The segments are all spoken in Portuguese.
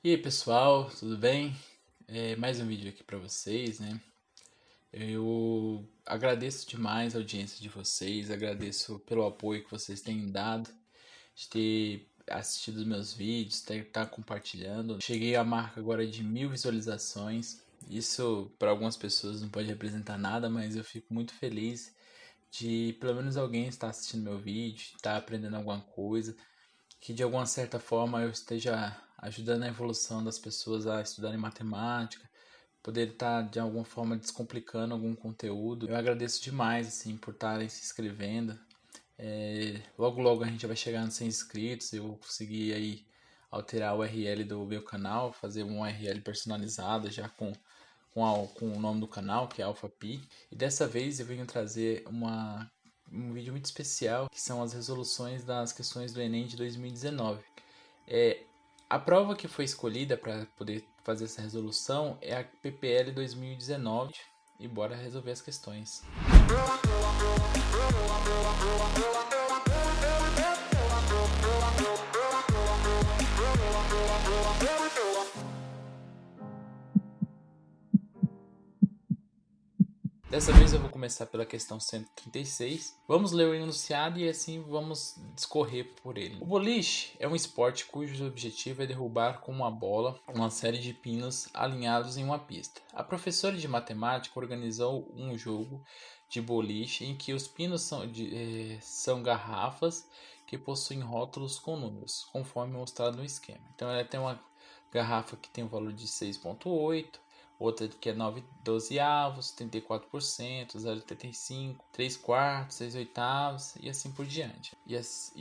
E aí pessoal, tudo bem? Mais um vídeo aqui pra vocês, né? Eu agradeço demais a audiência de vocês, agradeço pelo apoio que vocês têm dado, de ter assistido os meus vídeos, de estar compartilhando. Cheguei à marca agora de 1000 visualizações. Isso para algumas pessoas não pode representar nada, mas eu fico muito feliz de pelo menos alguém estar assistindo meu vídeo, estar aprendendo alguma coisa, que de alguma certa forma eu esteja ajudando a evolução das pessoas a estudarem matemática, poder estar de alguma forma descomplicando algum conteúdo. Eu agradeço demais assim por estarem se inscrevendo. Logo logo a gente vai chegar nos 100 inscritos. Eu vou conseguir aí alterar o URL do meu canal, fazer um URL personalizado já com o nome do canal, que é AlphaPi. E dessa vez eu venho trazer um vídeo muito especial, que são as resoluções das questões do Enem de 2019. É, a prova que foi escolhida para poder fazer essa resolução é a PPL 2019 e bora resolver as questões. Dessa vez eu vou começar pela questão 136. Vamos ler o enunciado e assim vamos discorrer por ele. O boliche é um esporte cujo objetivo é derrubar com uma bola uma série de pinos alinhados em uma pista. A professora de matemática organizou um jogo de boliche em que os pinos são garrafas que possuem rótulos com números, conforme mostrado no esquema. Então ela tem uma garrafa que tem o valor de 6,8, outra que é 9 dozeavos, 34%, 0,85, 3 quartos, 6 oitavos e assim por diante. E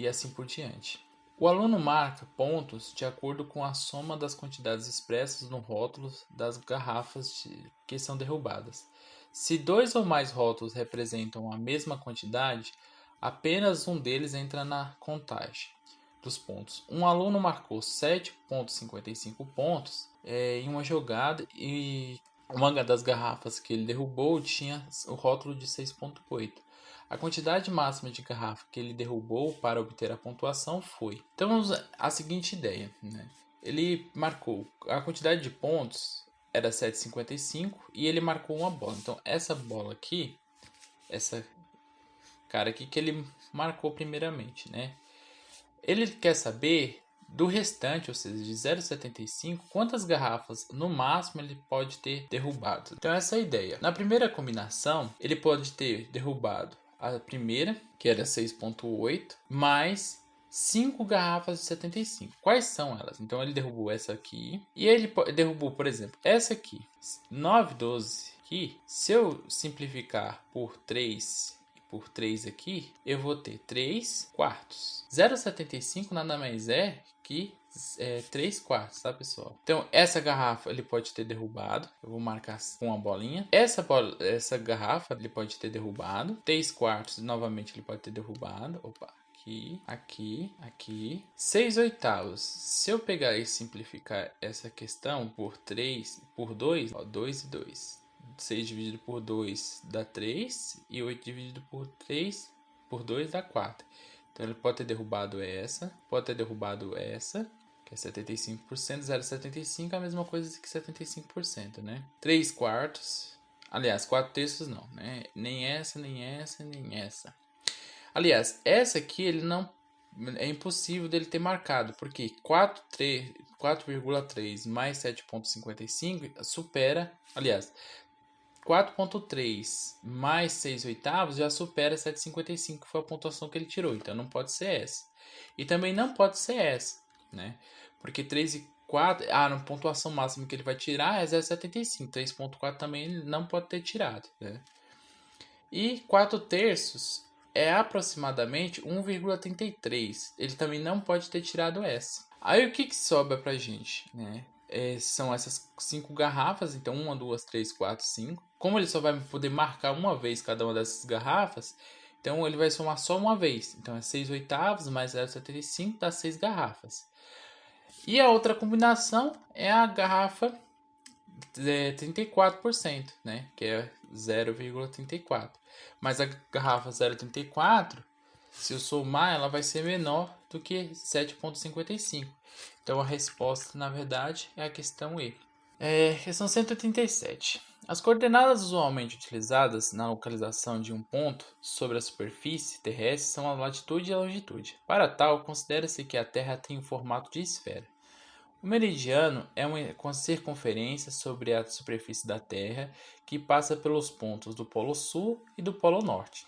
assim por diante. O aluno marca pontos de acordo com a soma das quantidades expressas no rótulo das garrafas que são derrubadas. Se dois ou mais rótulos representam a mesma quantidade, apenas um deles entra na contagem dos pontos. Um aluno marcou 7,55 pontos em uma jogada e uma das garrafas que ele derrubou tinha o rótulo de 6,8. A quantidade máxima de garrafa que ele derrubou para obter a pontuação foi. Então, a seguinte ideia, né? Ele marcou a quantidade de pontos era 7,55 e ele marcou uma bola. Então, essa bola aqui, essa cara aqui que ele marcou primeiramente, né? Ele quer saber do restante, ou seja, de 0,75, quantas garrafas no máximo ele pode ter derrubado. Então essa é a ideia. Na primeira combinação, ele pode ter derrubado a primeira, que era 6,8, mais 5 garrafas de 75. Quais são elas? Então ele derrubou essa aqui e ele derrubou, por exemplo, essa aqui, 9,12 aqui. Se eu simplificar por 3 por 3 aqui, eu vou ter 3 quartos. 0,75 nada mais é que 3 quartos, tá, pessoal? Então, essa garrafa ele pode ter derrubado. Eu vou marcar com uma bolinha. Essa garrafa ele pode ter derrubado. 3 quartos, novamente, ele pode ter derrubado. Opa, aqui. 6 oitavos. Se eu pegar e simplificar essa questão por 3, por 2, ó, 2 e 2. 6 dividido por 2 dá 3 e 8 dividido por 3 por 2 dá 4. Então ele pode ter derrubado essa, que é 75%, 0,75 é a mesma coisa que 75%, né? 3 quartos, aliás, 4 terços não, né? Nem essa, nem essa, nem essa. Aliás, essa aqui ele não é impossível dele ter marcado, porque 4,3 mais 7,55 supera, aliás, 4,3 mais 6 oitavos já supera 7,55, que foi a pontuação que ele tirou. Então não pode ser essa. E também não pode ser essa, né? Porque 3 e 4, a pontuação máxima que ele vai tirar é 0,75. 3,4 também ele não pode ter tirado, né? E 4 terços é aproximadamente 1,33. Ele também não pode ter tirado essa. Aí o que sobra pra gente, né? São essas 5 garrafas, então 1, 2, 3, 4, 5. Como ele só vai poder marcar uma vez cada uma dessas garrafas, então ele vai somar só uma vez. Então é 6 oitavos mais 0,75 dá 6 garrafas. E a outra combinação é a garrafa 34%, né? Que é 0,34. Mas a garrafa 0,34, se eu somar, ela vai ser menor do que 7,55. Então a resposta, na verdade, é a questão E. Questão 187. As coordenadas usualmente utilizadas na localização de um ponto sobre a superfície terrestre são a latitude e a longitude. Para tal, considera-se que a Terra tem o formato de esfera. O meridiano é uma circunferência sobre a superfície da Terra que passa pelos pontos do Polo Sul e do Polo Norte.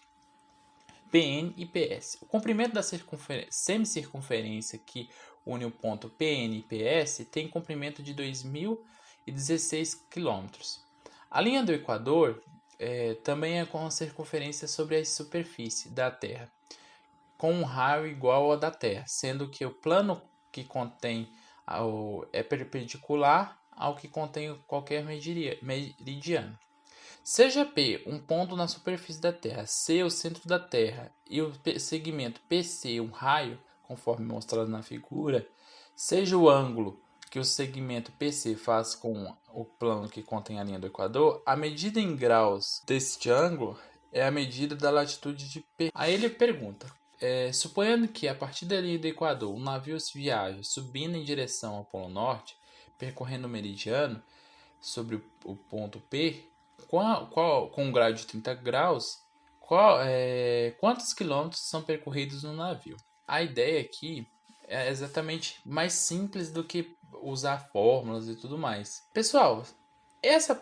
PN e PS. O comprimento da semicircunferência que une o ponto PN e PS tem comprimento de 2.016 km. A linha do Equador também é com uma circunferência sobre a superfície da Terra, com um raio igual ao da Terra, sendo que o plano que contém é perpendicular ao que contém qualquer meridiano. Seja P um ponto na superfície da Terra, C o centro da Terra e o segmento PC um raio, conforme mostrado na figura, seja o ângulo que o segmento PC faz com o plano que contém a linha do Equador, a medida em graus deste ângulo é a medida da latitude de P. Aí ele pergunta, suponhando que a partir da linha do Equador um navio viaja subindo em direção ao Polo Norte, percorrendo o meridiano sobre o ponto P, com um grau de 30 graus, quantos quilômetros são percorridos no navio? A ideia aqui é exatamente mais simples do que usar fórmulas e tudo mais. Pessoal, essa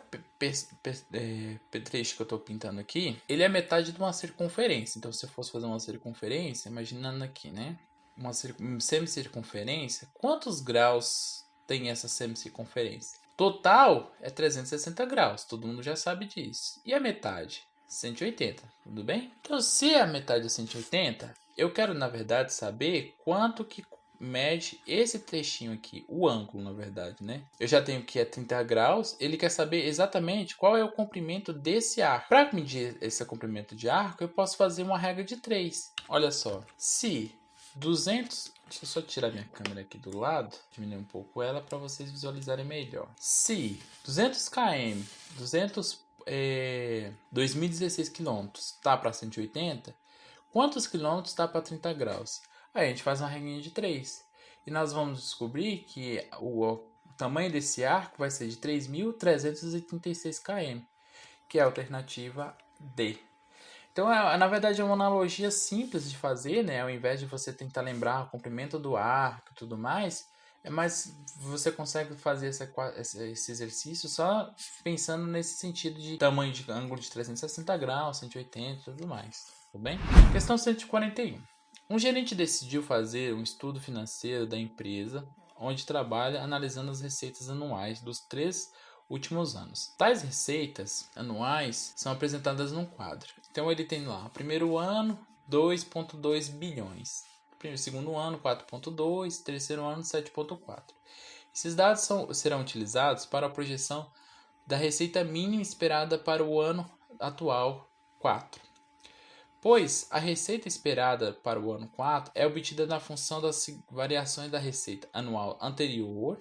trecho que eu estou pintando aqui, ele é metade de uma circunferência. Então, se eu fosse fazer uma circunferência, imaginando aqui, né? Uma semicircunferência, quantos graus tem essa semicircunferência? Total é 360 graus, todo mundo já sabe disso. E a metade? 180, tudo bem? Então, se a metade é 180, eu quero, na verdade, saber quanto que mede esse trechinho aqui, o ângulo, na verdade, né? Eu já tenho que é 30 graus, ele quer saber exatamente qual é o comprimento desse arco. Para medir esse comprimento de arco, eu posso fazer uma regra de 3. Olha só, se 200... Deixa eu só tirar minha câmera aqui do lado, diminuir um pouco ela para vocês visualizarem melhor. Se 200 km, 2016 km tá para 180, quantos quilômetros tá para 30 graus? Aí a gente faz uma regrinha de 3. E nós vamos descobrir que o tamanho desse arco vai ser de 3.336 km, que é a alternativa D. Então, na verdade, é uma analogia simples de fazer, né? Ao invés de você tentar lembrar o comprimento do arco e tudo mais, mas você consegue fazer esse exercício só pensando nesse sentido de tamanho de ângulo de 360 graus, 180 e tudo mais. Tudo bem? Questão 141. Um gerente decidiu fazer um estudo financeiro da empresa onde trabalha analisando as receitas anuais dos 3 últimos anos. Tais receitas anuais são apresentadas num quadro. Então ele tem lá, primeiro ano, 2,2 bilhões. Segundo ano, 4,2. Terceiro ano, 7,4. Esses dados serão utilizados para a projeção da receita mínima esperada para o ano atual, 4. Pois a receita esperada para o ano 4 é obtida na função das variações da receita anual anterior,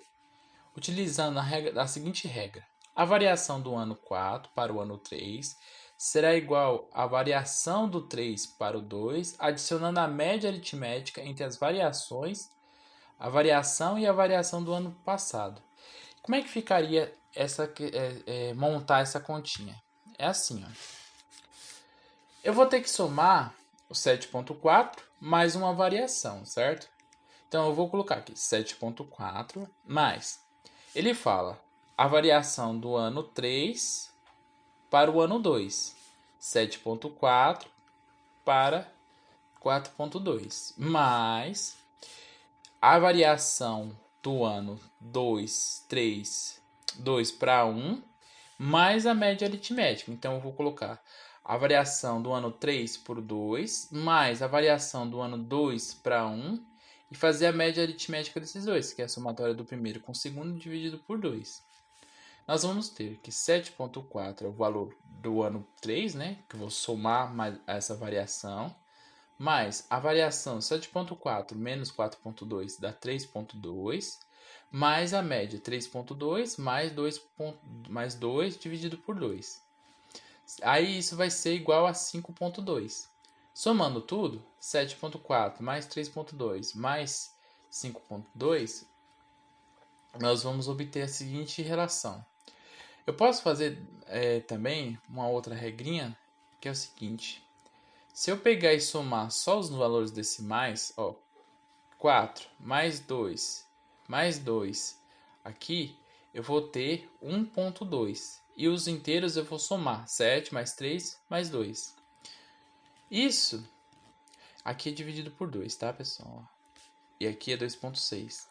utilizando a seguinte regra. A variação do ano 4 para o ano 3 será igual à variação do 3 para o 2, adicionando a média aritmética entre as variações, a variação e a variação do ano passado. Como é que ficaria montar essa continha? É assim, ó. Eu vou ter que somar o 7,4 mais uma variação, certo? Então eu vou colocar aqui 7,4 mais. Ele fala a variação do ano 3 para o ano 2. 7,4 para 4,2. Mais a variação do ano 2, 3, 2 para 1, mais a média aritmética. Então eu vou colocar a variação do ano 3 por 2, mais a variação do ano 2 para 1, e fazer a média aritmética desses dois, que é a somatória do primeiro com o segundo dividido por 2. Nós vamos ter que 7,4 é o valor do ano 3, né? Que eu vou somar mais essa variação, mais a variação 7,4 menos 4,2 dá 3,2, mais a média 3,2 mais 2 dividido por 2. Aí isso vai ser igual a 5,2. Somando tudo, 7,4 mais 3,2 mais 5,2 nós vamos obter a seguinte relação. Eu posso fazer também uma outra regrinha, que é o seguinte. Se eu pegar e somar só os valores decimais, ó, 4 mais 2 aqui, eu vou ter 1,2. E os inteiros eu vou somar 7 mais 3 mais 2. Isso aqui é dividido por 2, tá, pessoal? E aqui é 2,6.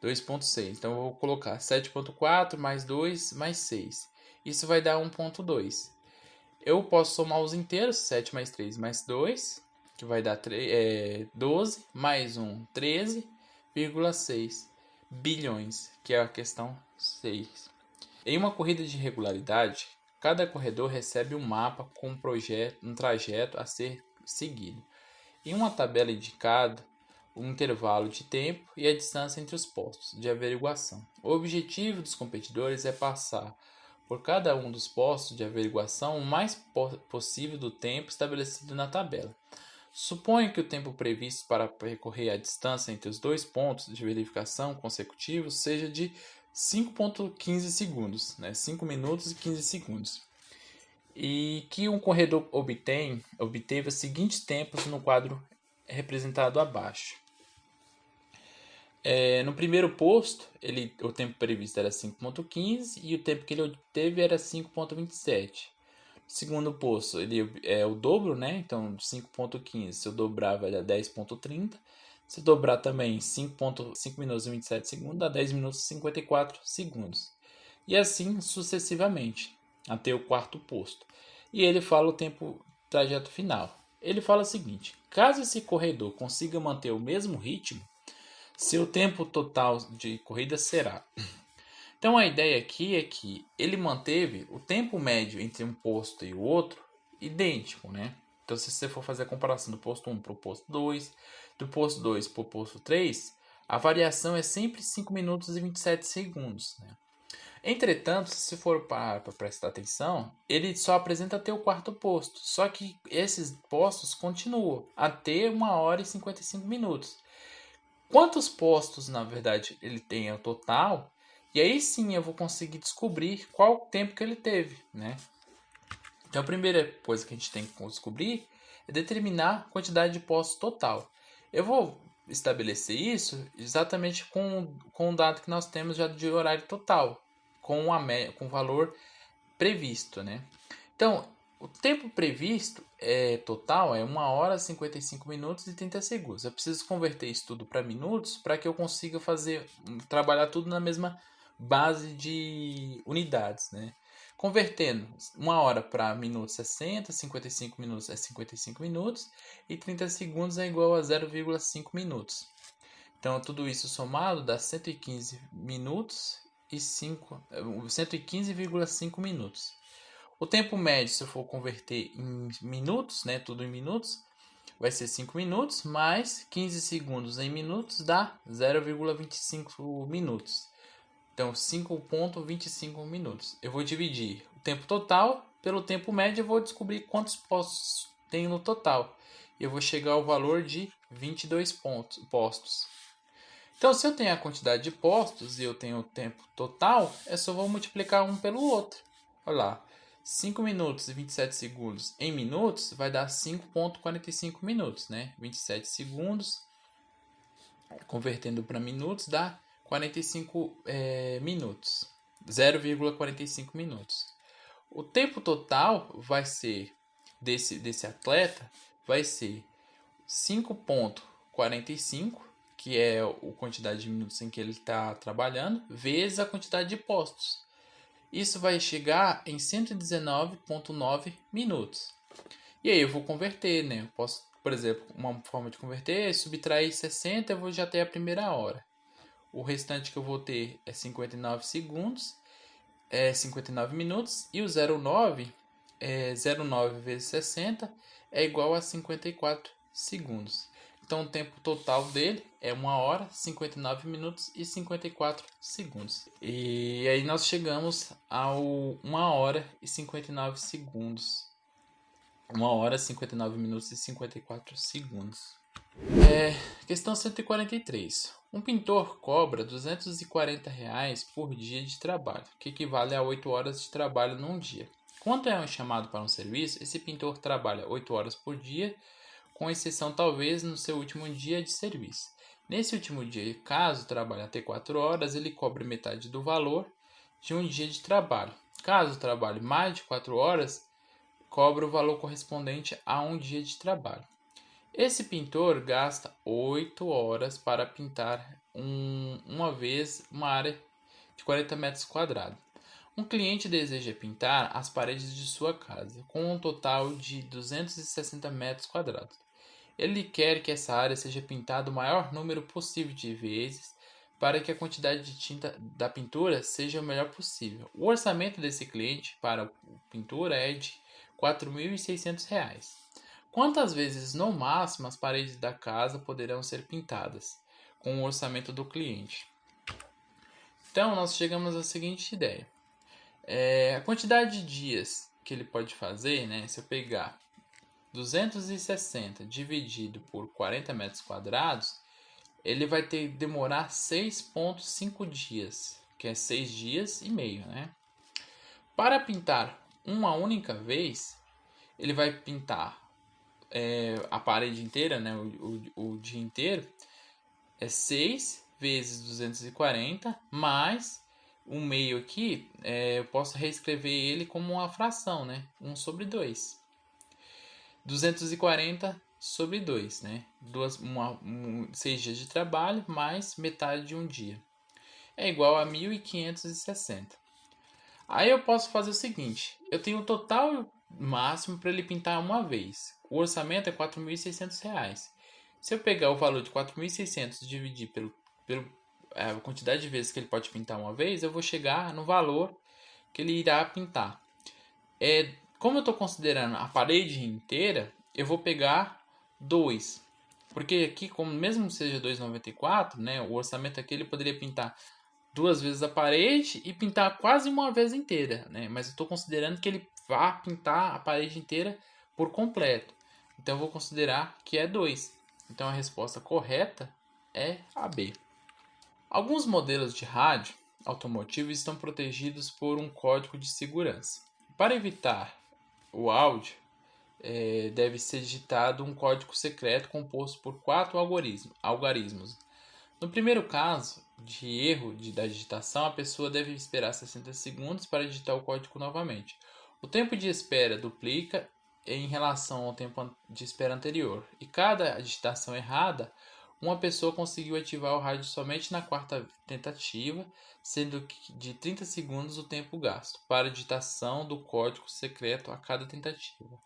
2,6. Então eu vou colocar 7,4 mais 2 mais 6. Isso vai dar 1,2. Eu posso somar os inteiros, 7 mais 3 mais 2, que vai dar 12, mais 1, 13,6 bilhões, que é a questão 6. Em uma corrida de regularidade, cada corredor recebe um mapa com um trajeto a ser seguido. Em uma tabela indicada, o intervalo de tempo e a distância entre os postos de averiguação. O objetivo dos competidores é passar por cada um dos postos de averiguação o mais possível do tempo estabelecido na tabela. Suponha que o tempo previsto para percorrer a distância entre os dois pontos de verificação consecutivos seja de 5,15 segundos, né? 5 minutos e 15 segundos. E que um corredor obteve os seguintes tempos no quadro representado abaixo. No primeiro posto, o tempo previsto era 5,15 e o tempo que ele obteve era 5,27. No segundo posto, ele é o dobro, né? Então, 5,15, se eu dobrar, vai dar 10,30. Se eu dobrar também 5 minutos e 27 segundos, dá 10 minutos e 54 segundos. E assim sucessivamente, até o quarto posto. E ele fala o tempo trajeto final. Ele fala o seguinte: caso esse corredor consiga manter o mesmo ritmo, seu tempo total de corrida será. Então a ideia aqui é que ele manteve o tempo médio entre um posto e o outro idêntico, né? Então se você for fazer a comparação do posto 1 para o posto 2, do posto 2 para o posto 3, a variação é sempre 5 minutos e 27 segundos, né? Entretanto, se for para prestar atenção, ele só apresenta até o quarto posto. Só que esses postos continuam até 1 hora e 55 minutos. Quantos postos, na verdade, ele tem ao total? E aí sim eu vou conseguir descobrir qual o tempo que ele teve, né? Então a primeira coisa que a gente tem que descobrir é determinar a quantidade de postos total. Eu vou estabelecer isso exatamente com o dado que nós temos já de horário total, com o valor previsto, né? Então, o tempo previsto total é 1 hora, 55 minutos e 30 segundos. Eu preciso converter isso tudo para minutos para que eu consiga trabalhar tudo na mesma base de unidades, né? Convertendo 1 hora para minutos 60, 55 minutos é 55 minutos e 30 segundos é igual a 0,5 minutos. Então, tudo isso somado dá 115 minutos e 115,5 minutos. O tempo médio, se eu for converter em minutos, né, tudo em minutos, vai ser 5 minutos, mais 15 segundos em minutos dá 0,25 minutos. Então, 5,25 minutos. Eu vou dividir o tempo total pelo tempo médio e vou descobrir quantos postos tem no total. Eu vou chegar ao valor de 22 postos. Então, se eu tenho a quantidade de postos e eu tenho o tempo total, é só vou multiplicar um pelo outro. Olha lá, 5 minutos e 27 segundos em minutos vai dar 5,45 minutos, né? 27 segundos, convertendo para minutos, dá 45 minutos. 0,45 minutos. O tempo total vai ser desse atleta vai ser 5,45, que é a quantidade de minutos em que ele está trabalhando, vezes a quantidade de postos. Isso vai chegar em 119,9 minutos. E aí eu vou converter, né? Eu posso, por exemplo, uma forma de converter é subtrair 60, eu vou já ter a primeira hora. O restante que eu vou ter é 59 segundos, 59 minutos, e o 0,9 0,9 vezes 60 é igual a 54 segundos. Então o tempo total dele é 1 hora, 59 minutos e 54 segundos. E aí nós chegamos ao 1 hora e 59 segundos. 1 hora, 59 minutos e 54 segundos. Questão 143. Um pintor cobra R$ 240 por dia de trabalho, que equivale a 8 horas de trabalho num dia. Quando é chamado para um serviço, esse pintor trabalha 8 horas por dia, com exceção talvez no seu último dia de serviço. Nesse último dia, caso trabalhe até 4 horas, ele cobra metade do valor de um dia de trabalho. Caso trabalhe mais de 4 horas, cobra o valor correspondente a um dia de trabalho. Esse pintor gasta 8 horas para pintar uma vez uma área de 40 metros quadrados. Um cliente deseja pintar as paredes de sua casa, com um total de 260 metros quadrados. Ele quer que essa área seja pintada o maior número possível de vezes para que a quantidade de tinta da pintura seja o melhor possível. O orçamento desse cliente para a pintura é de R$ 4.600. Quantas vezes no máximo as paredes da casa poderão ser pintadas, com o orçamento do cliente? Então, nós chegamos à seguinte ideia. A quantidade de dias que ele pode fazer, né, se eu pegar 260 dividido por 40 metros quadrados, ele vai ter que demorar 6,5 dias, que é 6 dias e meio, né? Para pintar uma única vez, ele vai pintar a parede inteira, né, o dia inteiro, é 6 vezes 240, mais o meio aqui, eu posso reescrever ele como uma fração, né? 1 sobre 2. 240 sobre 2, né? 6 dias de trabalho mais metade de um dia. É igual a 1.560. Aí eu posso fazer o seguinte. Eu tenho o total máximo para ele pintar uma vez. O orçamento é R$ 4.600. Se eu pegar o valor de 4.600 e dividir pelo a quantidade de vezes que ele pode pintar uma vez, eu vou chegar no valor que ele irá pintar. Como eu estou considerando a parede inteira, eu vou pegar 2. Porque aqui, como mesmo seja 2,94, né, o orçamento aqui ele poderia pintar 2 vezes a parede e pintar quase uma vez inteira, né? Mas eu estou considerando que ele vá pintar a parede inteira por completo. Então eu vou considerar que é 2. Então a resposta correta é a B. Alguns modelos de rádio automotivo estão protegidos por um código de segurança. Para evitar o áudio, deve ser digitado um código secreto composto por 4 algarismos. No primeiro caso de erro da digitação, a pessoa deve esperar 60 segundos para digitar o código novamente. O tempo de espera duplica em relação ao tempo de espera anterior, e cada digitação errada, uma pessoa conseguiu ativar o rádio somente na quarta tentativa, sendo que de 30 segundos o tempo gasto para a digitação do código secreto a cada tentativa.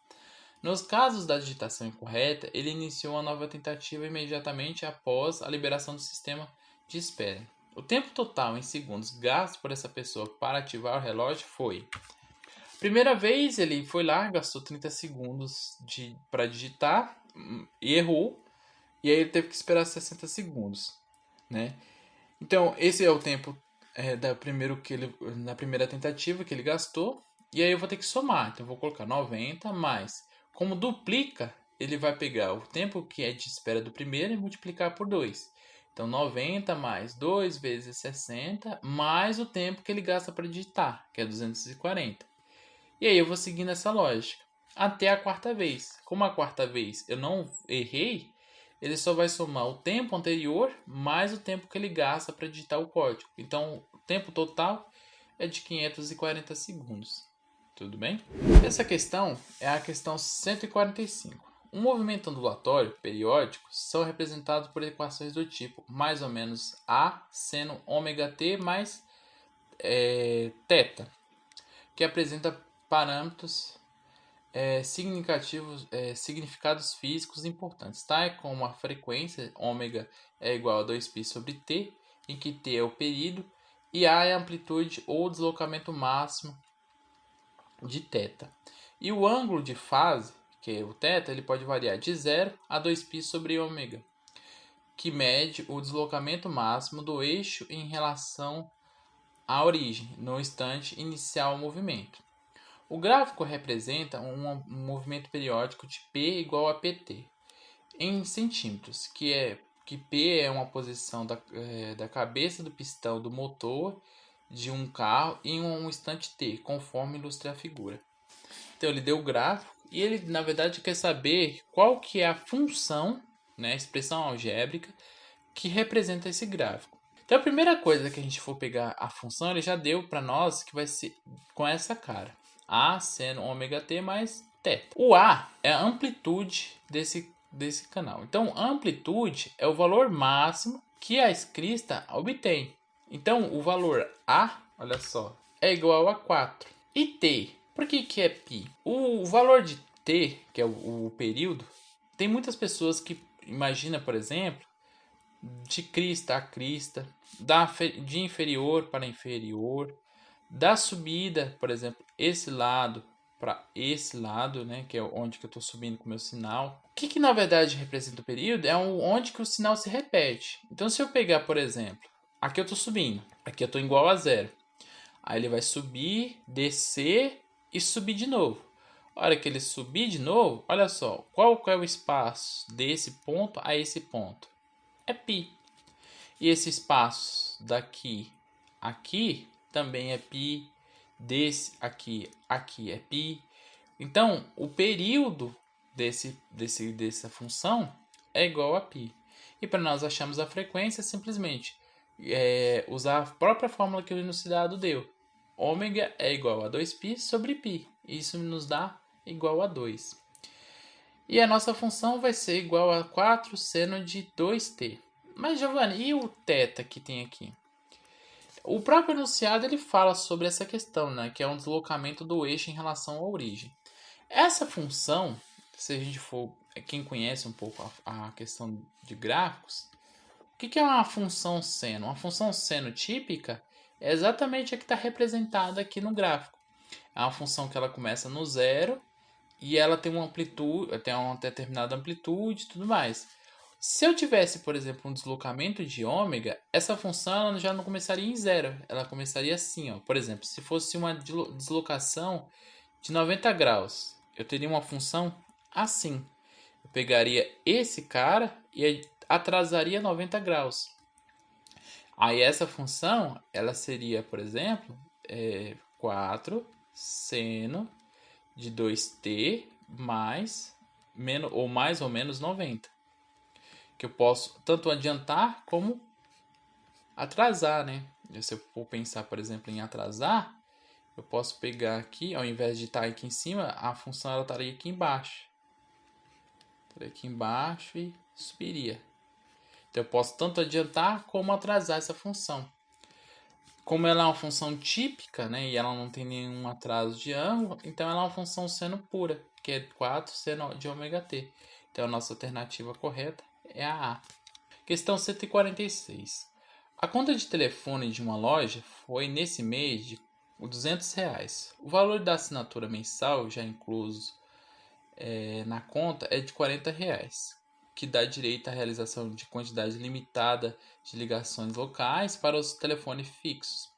Nos casos da digitação incorreta, ele iniciou uma nova tentativa imediatamente após a liberação do sistema de espera. O tempo total em segundos gasto por essa pessoa para ativar o relógio foi: primeira vez ele foi lá, gastou 30 segundos para digitar e errou, e aí ele teve que esperar 60 segundos, né? Então, esse é o tempo na primeira tentativa que ele gastou. E aí eu vou ter que somar. Então, eu vou colocar 90 mais. Como duplica, ele vai pegar o tempo que é de espera do primeiro e multiplicar por 2. Então, 90 mais 2 vezes 60, mais o tempo que ele gasta para digitar, que é 240. E aí eu vou seguindo essa lógica até a quarta vez. Como a quarta vez eu não errei, ele só vai somar o tempo anterior mais o tempo que ele gasta para digitar o código. Então, o tempo total é de 540 segundos. Tudo bem? Essa questão é a questão 145. Um movimento ondulatório periódico são representados por equações do tipo mais ou menos A seno ômega t mais θ, que apresenta parâmetros significados físicos importantes, tá? Como a frequência, ômega é igual a 2π sobre t, em que t é o período e a é a amplitude ou deslocamento máximo de θ. E o ângulo de fase, que é o θ, ele pode variar de 0 a 2π sobre ômega, que mede o deslocamento máximo do eixo em relação à origem, no instante inicial do movimento. O gráfico representa um movimento periódico de P igual a PT em centímetros, que que P é uma posição da cabeça do pistão do motor de um carro em um instante T, conforme ilustra a figura. Então ele deu o gráfico e ele, na verdade, quer saber qual que é a função, né, a expressão algébrica, que representa esse gráfico. Então a primeira coisa que a gente for pegar a função, ele já deu para nós que vai ser com essa cara. A seno ômega t mais θ. O A é a amplitude desse canal. Então a amplitude é o valor máximo que a crista obtém. Então o valor A, olha só, é igual a 4. E T, por que é π? O valor de T, que é o período, tem muitas pessoas que imaginam, por exemplo, de crista a crista, de inferior para inferior, da subida, por exemplo, esse lado para esse lado, né, que é onde que eu estou subindo com o meu sinal. O que na verdade representa o período é onde que o sinal se repete. Então, se eu pegar, por exemplo, aqui eu estou subindo, aqui eu estou igual a zero. Aí ele vai subir, descer e subir de novo. A hora que ele subir de novo, olha só, qual é o espaço desse ponto a esse ponto? É π. E esse espaço daqui aqui também é π, desse aqui é π. Então, o período dessa função é igual a π. E para nós acharmos a frequência, simplesmente usar a própria fórmula que o enunciado deu. Ômega é igual a 2π sobre π. Isso nos dá igual a 2. E a nossa função vai ser igual a 4 seno de 2t. Mas, Giovanni, e o θ que tem aqui? O próprio enunciado ele fala sobre essa questão, né, que é um deslocamento do eixo em relação à origem. Essa função, se a gente for, quem conhece um pouco a questão de gráficos, o que é uma função seno? Uma função seno típica é exatamente a que está representada aqui no gráfico. É uma função que ela começa no zero e ela tem uma amplitude, tem uma determinada amplitude e tudo mais. Se eu tivesse, por exemplo, um deslocamento de ômega, essa função ela já não começaria em zero. Ela começaria assim, ó. Por exemplo, se fosse uma deslocação de 90 graus, eu teria uma função assim. Eu pegaria esse cara e atrasaria 90 graus. Aí essa função, ela seria, por exemplo, 4 seno de 2t mais ou menos 90. Que eu posso tanto adiantar como atrasar, né? Se eu for pensar, por exemplo, em atrasar, eu posso pegar aqui, ao invés de estar aqui em cima, a função ela estaria aqui embaixo. Estaria aqui embaixo e subiria. Então eu posso tanto adiantar como atrasar essa função. Como ela é uma função típica, né, e ela não tem nenhum atraso de ângulo, então ela é uma função seno pura, que é 4 seno de ômega t. Então a nossa alternativa correta é a A. Questão 146. A conta de telefone de uma loja foi, nesse mês, de R$200. O valor da assinatura mensal, já incluso na conta, é de R$40, que dá direito à realização de quantidade limitada de ligações locais para os telefones fixos.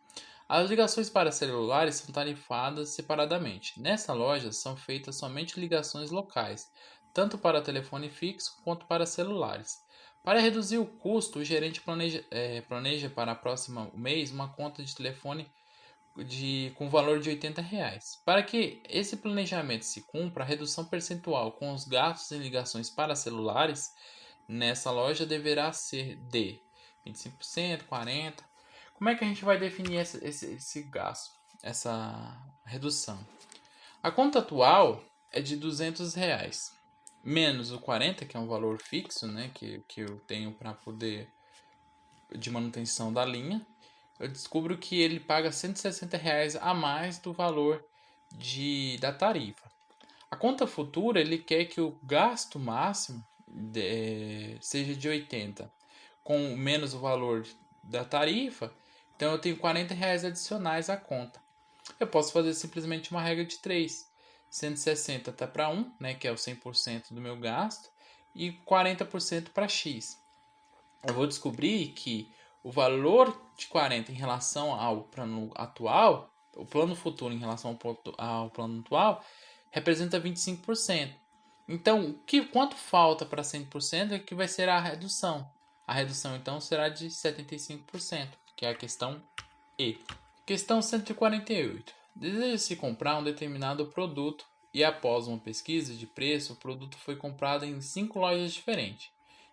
As ligações para celulares são tarifadas separadamente. Nessa loja são feitas somente ligações locais, tanto para telefone fixo quanto para celulares. Para reduzir o custo, o gerente planeja para o próximo mês uma conta de telefone com valor de R$80. Para que esse planejamento se cumpra, a redução percentual com os gastos em ligações para celulares nessa loja deverá ser de 25%, 40%. Como é que a gente vai definir esse gasto, essa redução? A conta atual é de R$200, menos o 40, que é um valor fixo, né, que eu tenho para poder de manutenção da linha. Eu descubro que ele paga R$160 a mais do valor da tarifa. A conta futura, ele quer que o gasto máximo seja de 80, com menos o valor da tarifa, então eu tenho R$40 adicionais à conta. Eu posso fazer simplesmente uma regra de 3. 160 está para 1, né, que é o 100% do meu gasto, e 40% para X. Eu vou descobrir que o valor de 40 em relação ao plano atual, o plano futuro em relação ao plano atual, representa 25%. Então, quanto falta para 100% é que vai ser a redução. A redução então será de 75%, que é a questão E. Questão 148. Deseja-se comprar um determinado produto e após uma pesquisa de preço, o produto foi comprado em 5 lojas diferentes.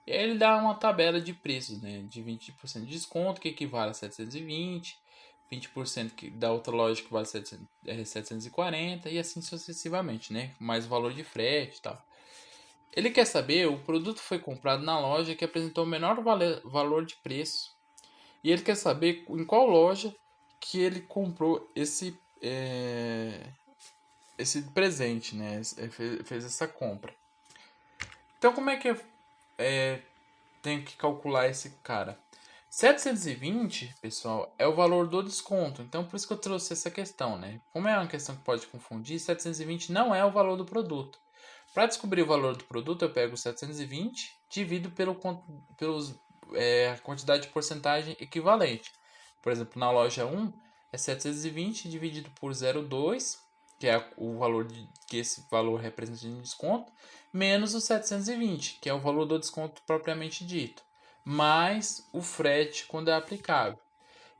E aí ele dá uma tabela de preços, né, de 20% de desconto, que equivale a 720, 20% que da outra loja que vale 740 e assim sucessivamente, né, mais o valor de frete e tal. Ele quer saber, o produto foi comprado na loja que apresentou o menor valor de preço. E ele quer saber em qual loja que ele comprou esse presente, né? Fez essa compra. Então, como é que eu tenho que calcular esse cara? 720, pessoal, é o valor do desconto. Então, por isso que eu trouxe essa questão, né? Como é uma questão que pode confundir, 720 não é o valor do produto. Para descobrir o valor do produto, eu pego 720, divido pelos a quantidade de porcentagem equivalente. Por exemplo, na loja 1 é 720 dividido por 0,2, que é o valor que esse valor representa de desconto, menos o 720, que é o valor do desconto propriamente dito, mais o frete quando é aplicável.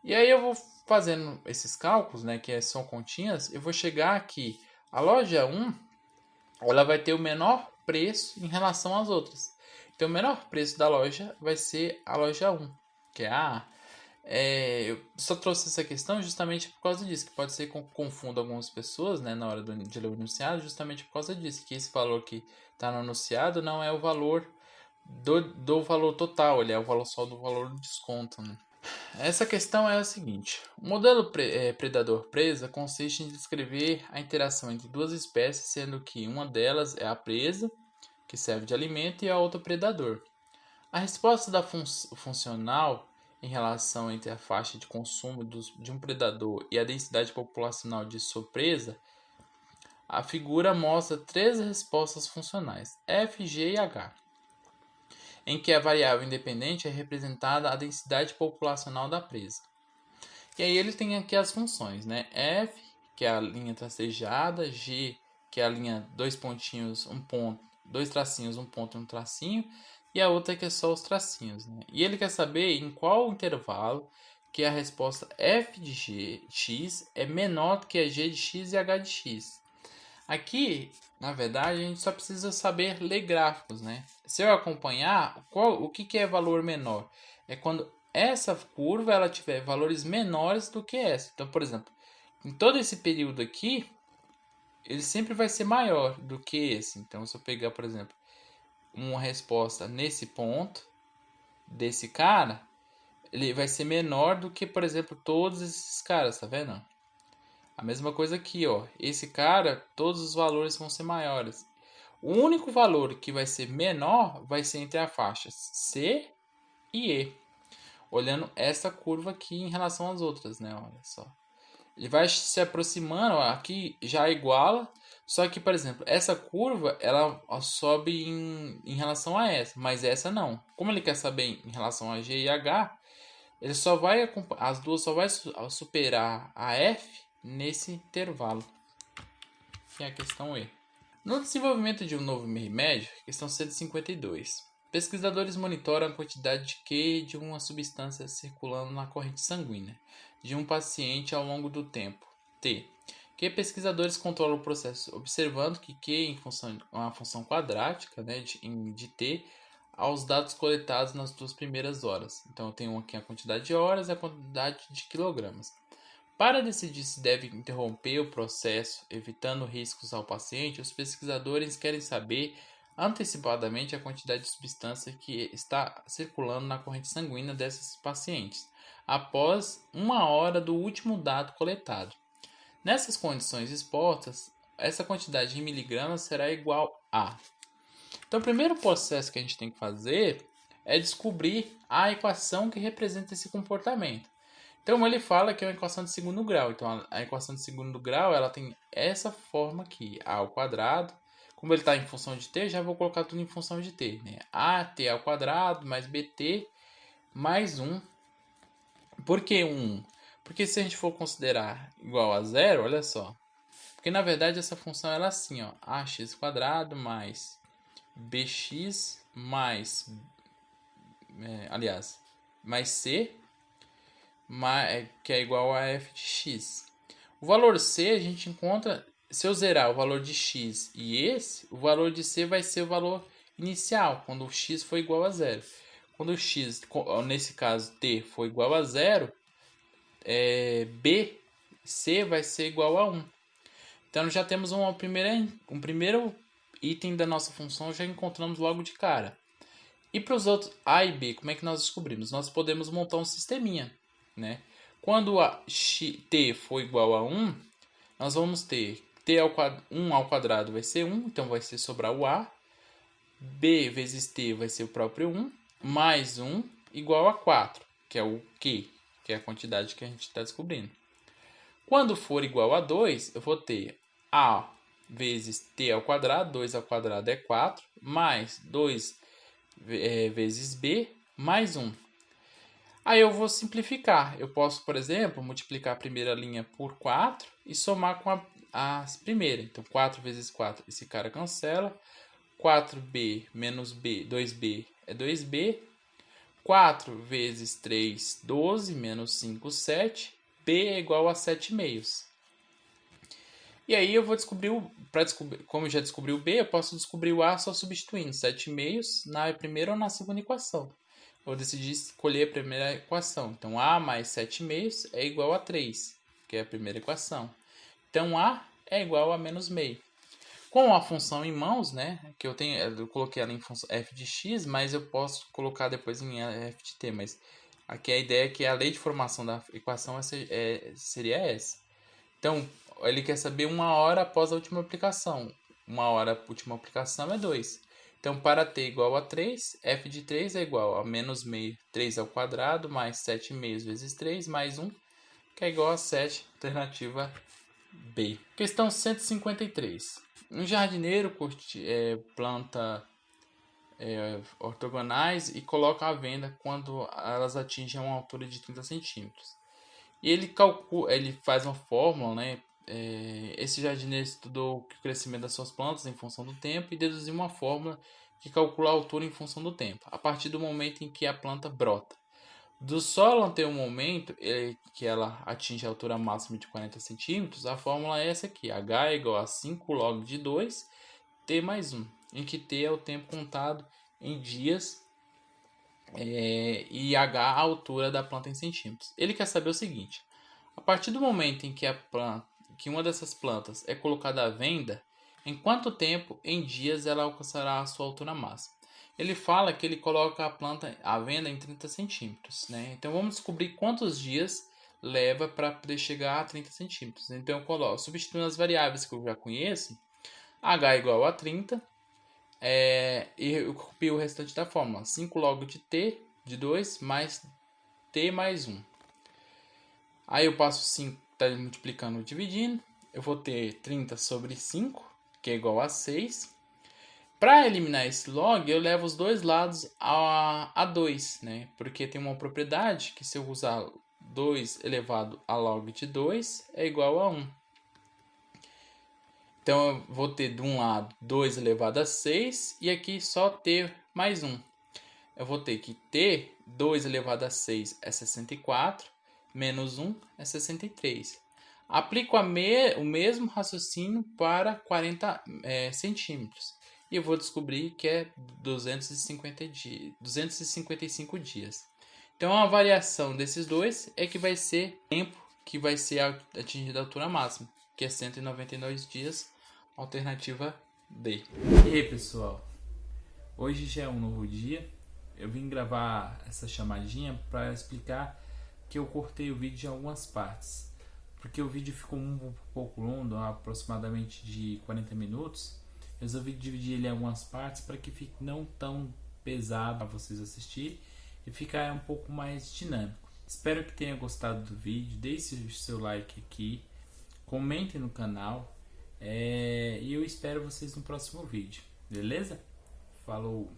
E aí eu vou fazendo esses cálculos, né, que são continhas, eu vou chegar aqui. A loja 1 ela vai ter o menor preço em relação às outras. Então, o menor preço da loja vai ser a loja 1, que é a A. Eu só trouxe essa questão justamente por causa disso, que pode ser que confunda algumas pessoas, né, na hora de ler o enunciado, justamente por causa disso, que esse valor que está no enunciado não é o valor do valor total, ele é o valor só do valor do desconto, né? Essa questão é a seguinte: o modelo predador-presa consiste em descrever a interação entre duas espécies, sendo que uma delas é a presa, que serve de alimento, e a outra o predador. A resposta da funcional em relação entre a faixa de consumo de um predador e a densidade populacional de sua presa, a figura mostra três respostas funcionais, F, G e H, em que a variável independente é representada a densidade populacional da presa. E aí ele tem aqui as funções, né? F, que é a linha tracejada, G, que é a linha dois pontinhos, um ponto, dois tracinhos, um ponto e um tracinho, e a outra que é só os tracinhos, né? E ele quer saber em qual intervalo que a resposta f de x é menor do que a g de x e h de x. Aqui, na verdade, a gente só precisa saber ler gráficos, né? Se eu acompanhar, o que é valor menor? É quando essa curva ela tiver valores menores do que essa. Então, por exemplo, em todo esse período aqui, ele sempre vai ser maior do que esse. Então, se eu pegar, por exemplo, uma resposta nesse ponto desse cara, ele vai ser menor do que, por exemplo, todos esses caras, tá vendo? A mesma coisa aqui, ó. Esse cara, todos os valores vão ser maiores. O único valor que vai ser menor vai ser entre as faixas C e E. Olhando essa curva aqui em relação às outras, né? Olha só. Ele vai se aproximando, ó, aqui já iguala. Só que, por exemplo, essa curva ela sobe em relação a essa, mas essa não. Como ele quer saber em relação a G e H, ele só vai as duas só vai superar a F nesse intervalo, que é a questão E. No desenvolvimento de um novo remédio, questão 152. Pesquisadores monitoram a quantidade de Q de uma substância circulando na corrente sanguínea de um paciente ao longo do tempo, T. Que pesquisadores controlam o processo observando que Q em função uma função quadrática, né, de T aos dados coletados nas duas primeiras horas. Então eu tenho aqui a quantidade de horas e a quantidade de quilogramas. Para decidir se deve interromper o processo, evitando riscos ao paciente, os pesquisadores querem saber antecipadamente a quantidade de substância que está circulando na corrente sanguínea desses pacientes, após uma hora do último dado coletado. Nessas condições expostas, essa quantidade em miligramas será igual a. Então, o primeiro processo que a gente tem que fazer é descobrir a equação que representa esse comportamento. Então ele fala que é uma equação de segundo grau. Então a equação de segundo grau ela tem essa forma aqui, a ao quadrado. Como ele está em função de t, já vou colocar tudo em função de t, né? At ao quadrado mais bt mais 1. Por que 1? Porque se a gente for considerar igual a zero, olha só. Porque na verdade essa função ela é assim, ó, ax quadrado mais bx mais aliás, mais C, que é igual a f de x. O valor C a gente encontra, se eu zerar o valor de x e esse, o valor de C vai ser o valor inicial, quando o x for igual a zero. Quando o x, nesse caso t, for igual a zero, C vai ser igual a 1. Então já temos um primeiro item da nossa função, já encontramos logo de cara. E para os outros A e B, como é que nós descobrimos? Nós podemos montar um sisteminha, né? Quando t for igual a 1, nós vamos ter 1 ao quadrado vai ser 1, então vai ser sobrar o A. B vezes t vai ser o próprio 1, mais 1 igual a 4, que é o Q, que é a quantidade que a gente está descobrindo. Quando for igual a 2, eu vou ter A vezes t ao quadrado, 2 ao quadrado é 4, mais 2 vezes B, mais 1. Aí eu vou simplificar. Eu posso, por exemplo, multiplicar a primeira linha por 4 e somar com a primeira. Então, 4 vezes 4, esse cara cancela. 4b menos b, 2b é 2b. 4 vezes 3, 12, menos 5, 7. B é igual a 7 meios. E aí eu vou descobrir, como eu já descobri o B, eu posso descobrir o A só substituindo 7 meios na primeira ou na segunda equação. Eu vou decidir escolher a primeira equação. Então, A mais 7 meios é igual a 3, que é a primeira equação. Então, A é igual a menos meio. Com a função em mãos, né, que eu coloquei ela em função f de x, mas eu posso colocar depois em f de t. Mas aqui a ideia é que a lei de formação da equação seria essa. Então, ele quer saber 1 hora após a última aplicação. 1 hora a última aplicação é 2. Então, para t igual a 3, f de 3 é igual a menos meio 3 ao quadrado, mais 7 meios vezes 3, mais 1, que é igual a 7, alternativa B. Questão 153. Um jardineiro planta ortogonais e coloca à venda quando elas atingem uma altura de 30 centímetros. E ele faz uma fórmula, né? Esse jardineiro estudou o crescimento das suas plantas em função do tempo e deduziu uma fórmula que calcula a altura em função do tempo, a partir do momento em que a planta brota. Do solo até o momento que ela atinge a altura máxima de 40 centímetros, a fórmula é essa aqui. H é igual a 5 log de 2, t mais 1, em que t é o tempo contado em dias e H a altura da planta em centímetros. Ele quer saber o seguinte: a partir do momento em que uma dessas plantas é colocada à venda, em quanto tempo em dias ela alcançará a sua altura máxima? Ele fala que ele coloca a planta à venda em 30 centímetros. Né? Então vamos descobrir quantos dias leva para poder chegar a 30 centímetros. Então eu coloco, substituindo as variáveis que eu já conheço, H igual a 30, e eu copio o restante da fórmula. 5 log de t de 2 mais t mais 1. Aí eu passo 5, tá multiplicando e dividindo. Eu vou ter 30 sobre 5, que é igual a 6. Para eliminar esse log, eu levo os dois lados a 2, né? Porque tem uma propriedade que se eu usar 2 elevado a log de 2 é igual a 1. Então eu vou ter de um lado 2 elevado a 6 e aqui só t mais 1. Eu vou ter que t, 2 elevado a 6 é 64, menos 1 é 63. Aplico o mesmo raciocínio para 40 centímetros. E eu vou descobrir que é 255 dias. Então a variação desses dois é que vai ser o tempo que vai ser atingido a altura máxima, que é 192 dias, alternativa D. E aí, pessoal? Hoje já é um novo dia. Eu vim gravar essa chamadinha para explicar que eu cortei o vídeo em algumas partes, porque o vídeo ficou um pouco longo, aproximadamente de 40 minutos. Resolvi dividir ele em algumas partes para que fique não tão pesado para vocês assistirem e ficar um pouco mais dinâmico. Espero que tenham gostado do vídeo. Deixe o seu like aqui, comentem no canal e eu espero vocês no próximo vídeo. Beleza? Falou!